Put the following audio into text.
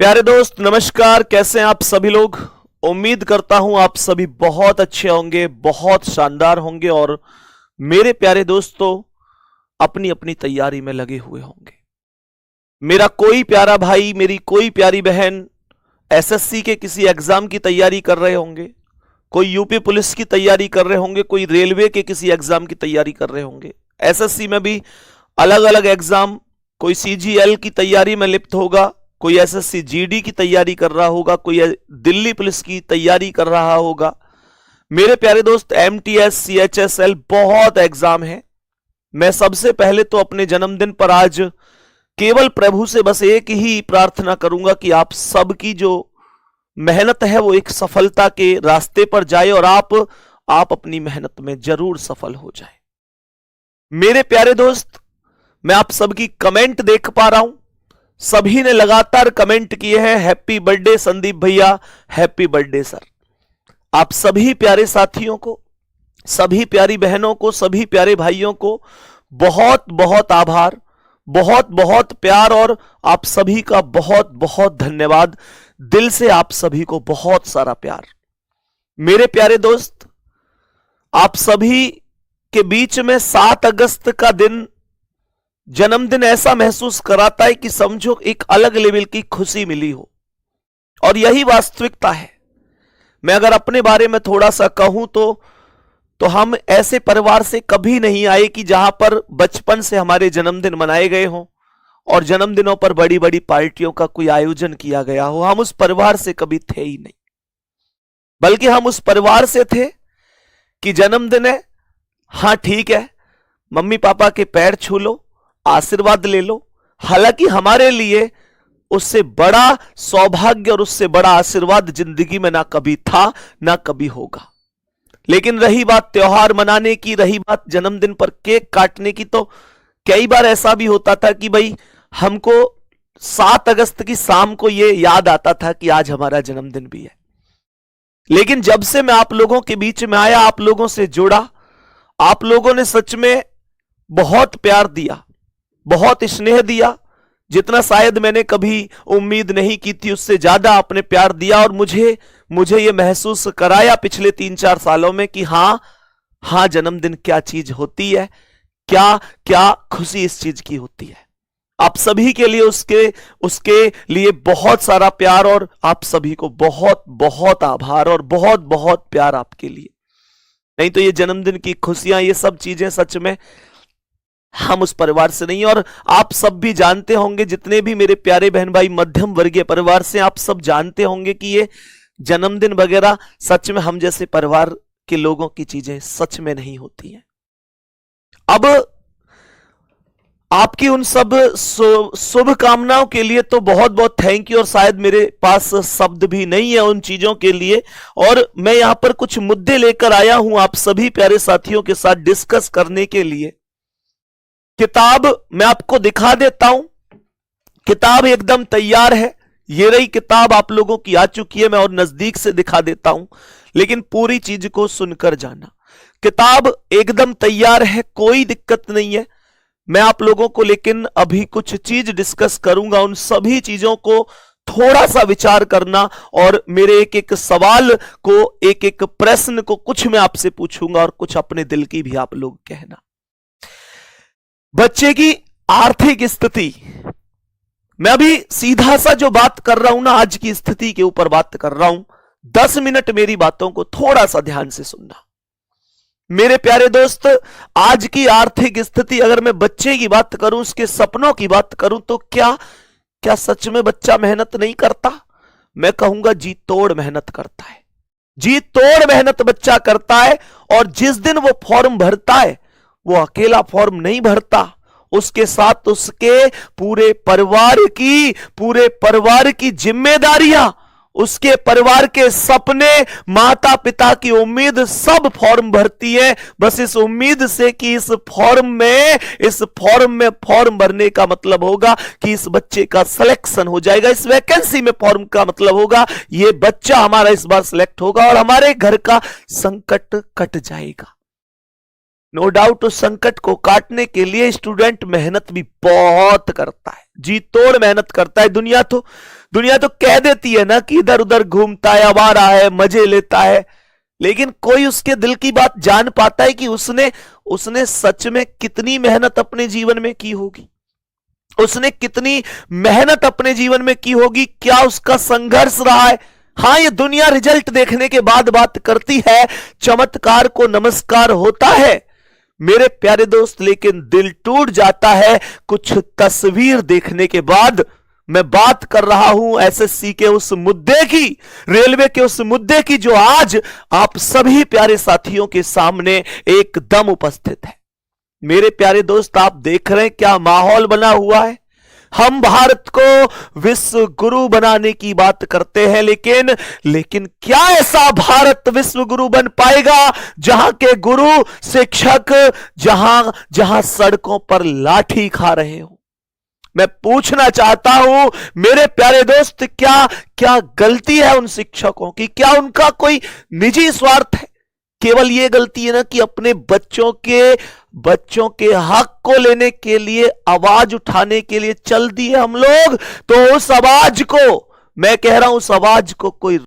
प्यारे दोस्त नमस्कार। कैसे हैं आप सभी लोग। उम्मीद करता हूं आप सभी बहुत अच्छे होंगे, बहुत शानदार होंगे और मेरे प्यारे दोस्तों अपनी अपनी तैयारी में लगे हुए होंगे। मेरा कोई प्यारा भाई, मेरी कोई प्यारी बहन एसएससी के किसी एग्जाम की तैयारी कर रहे होंगे, कोई यूपी पुलिस की तैयारी कर रहे होंगे, कोई रेलवे के किसी एग्जाम की तैयारी कर रहे होंगे। एसएससी में भी अलग अलग एग्जाम, कोई सीजीएल की तैयारी में लिप्त होगा, कोई एसएससी जीडी की तैयारी कर रहा होगा, कोई दिल्ली पुलिस की तैयारी कर रहा होगा। मेरे प्यारे दोस्त एमटीएस, सीएचएसएल बहुत एग्जाम है। मैं सबसे पहले तो अपने जन्मदिन पर आज केवल प्रभु से बस एक ही प्रार्थना करूंगा कि आप सबकी जो मेहनत है वो एक सफलता के रास्ते पर जाए और आप अपनी मेहनत में जरूर सफल हो जाए। मेरे प्यारे दोस्त मैं आप सबकी कमेंट देख पा रहा हूं, सभी ने लगातार कमेंट किए हैं हैप्पी बर्थडे संदीप भैया, हैप्पी बर्थडे सर। आप सभी प्यारे साथियों को, सभी प्यारी बहनों को, सभी प्यारे भाइयों को बहुत बहुत आभार, बहुत बहुत प्यार और आप सभी का बहुत बहुत धन्यवाद। दिल से आप सभी को बहुत सारा प्यार। मेरे प्यारे दोस्त आप सभी के बीच में 7 अगस्त का दिन जन्मदिन ऐसा महसूस कराता है कि समझो एक अलग लेवल की खुशी मिली हो और यही वास्तविकता है। मैं अगर अपने बारे में थोड़ा सा कहूं तो हम ऐसे परिवार से कभी नहीं आए कि जहां पर बचपन से हमारे जन्मदिन मनाए गए हों और जन्मदिनों पर बड़ी बड़ी पार्टियों का कोई आयोजन किया गया हो। हम उस परिवार से कभी थे ही नहीं, बल्कि हम उस परिवार से थे कि जन्मदिन है, हां ठीक है, मम्मी पापा के पैर छू लो, आशीर्वाद ले लो। हालांकि हमारे लिए उससे बड़ा सौभाग्य और उससे बड़ा आशीर्वाद जिंदगी में ना कभी था ना कभी होगा। लेकिन रही बात त्योहार मनाने की, रही बात जन्मदिन पर केक काटने की, तो कई बार ऐसा भी होता था कि भाई हमको 7 अगस्त की शाम को यह याद आता था कि आज हमारा जन्मदिन भी है। लेकिन जब से मैं आप लोगों के बीच में आया, आप लोगों से जुड़ा, आप लोगों ने सच में बहुत प्यार दिया, बहुत स्नेह दिया, जितना शायद मैंने कभी उम्मीद नहीं की थी उससे ज्यादा आपने प्यार दिया। और मुझे यह महसूस कराया पिछले 3-4 सालों में कि हां जन्मदिन क्या चीज होती है, क्या खुशी इस चीज की होती है। आप सभी के लिए उसके लिए बहुत सारा प्यार और आप सभी को बहुत बहुत आभार और बहुत बहुत प्यार आपके लिए। नहीं तो ये जन्मदिन की खुशियां, ये सब चीजें सच में हम उस परिवार से नहीं। और आप सब भी जानते होंगे, जितने भी मेरे प्यारे बहन भाई मध्यम वर्गीय परिवार से, आप सब जानते होंगे कि ये जन्मदिन वगैरह सच में हम जैसे परिवार के लोगों की चीजें सच में नहीं होती हैं। अब आपकी उन सब शुभकामनाओं के लिए तो बहुत बहुत थैंक यू और शायद मेरे पास शब्द भी नहीं है उन चीजों के लिए। और मैं यहां पर कुछ मुद्दे लेकर आया हूं आप सभी प्यारे साथियों के साथ डिस्कस करने के लिए। किताब मैं आपको दिखा देता हूं, किताब एकदम तैयार है। ये रही किताब आप लोगों की आ चुकी है, मैं और नजदीक से दिखा देता हूं, लेकिन पूरी चीज को सुनकर जाना। किताब एकदम तैयार है, कोई दिक्कत नहीं है। मैं आप लोगों को लेकिन अभी कुछ चीज डिस्कस करूंगा, उन सभी चीजों को थोड़ा सा विचार करना और मेरे एक एक सवाल को, एक एक प्रश्न को कुछ मैं आपसे पूछूंगा और कुछ अपने दिल की भी आप लोग कहना। बच्चे की आर्थिक स्थिति, मैं अभी सीधा सा जो बात कर रहा हूं ना, आज की स्थिति के ऊपर बात कर रहा हूं। 10 मिनट मेरी बातों को थोड़ा सा ध्यान से सुनना। मेरे प्यारे दोस्त, आज की आर्थिक स्थिति, अगर मैं बच्चे की बात करूं, उसके सपनों की बात करूं, तो क्या सच में बच्चा मेहनत नहीं करता? मैं कहूंगा जी तोड़ मेहनत करता है, जी तोड़ मेहनत बच्चा करता है। और जिस दिन वो फॉर्म भरता है, वो अकेला फॉर्म नहीं भरता, उसके साथ उसके पूरे परिवार की जिम्मेदारियां, उसके परिवार के सपने, माता पिता की उम्मीद सब फॉर्म भरती है। बस इस उम्मीद से कि इस फॉर्म में फॉर्म भरने का मतलब होगा कि इस बच्चे का सिलेक्शन हो जाएगा, इस वैकेंसी में फॉर्म का मतलब होगा ये बच्चा हमारा इस बार सिलेक्ट होगा और हमारे घर का संकट कट जाएगा। नो डाउट उस संकट को काटने के लिए स्टूडेंट मेहनत भी बहुत करता है, जी तोड़ मेहनत करता है। दुनिया तो कह देती है ना कि इधर उधर घूमता है, आवारा है, मजे लेता है, लेकिन कोई उसके दिल की बात जान पाता है कि उसने सच में कितनी मेहनत अपने जीवन में की होगी, उसने कितनी मेहनत अपने जीवन में की होगी, क्या उसका संघर्ष रहा है। हां, ये दुनिया रिजल्ट देखने के बाद बात करती है, चमत्कार को नमस्कार होता है मेरे प्यारे दोस्त, लेकिन दिल टूट जाता है कुछ तस्वीर देखने के बाद। मैं बात कर रहा हूं एसएससी के उस मुद्दे की, रेलवे के उस मुद्दे की, जो आज आप सभी प्यारे साथियों के सामने एकदम उपस्थित है। मेरे प्यारे दोस्त, आप देख रहे हैं क्या माहौल बना हुआ है। हम भारत को विश्व गुरु बनाने की बात करते हैं, लेकिन क्या ऐसा भारत विश्व गुरु बन पाएगा जहां के गुरु शिक्षक जहां सड़कों पर लाठी खा रहे हो। मैं पूछना चाहता हूं मेरे प्यारे दोस्त, क्या गलती है उन शिक्षकों की? क्या उनका कोई निजी स्वार्थ है? केवल यह गलती है ना कि अपने बच्चों के हक को लेने के लिए, आवाज उठाने के लिए चल दिए हम लोग, तो उस आवाज को, मैं कह रहा हूं उस आवाज को कोई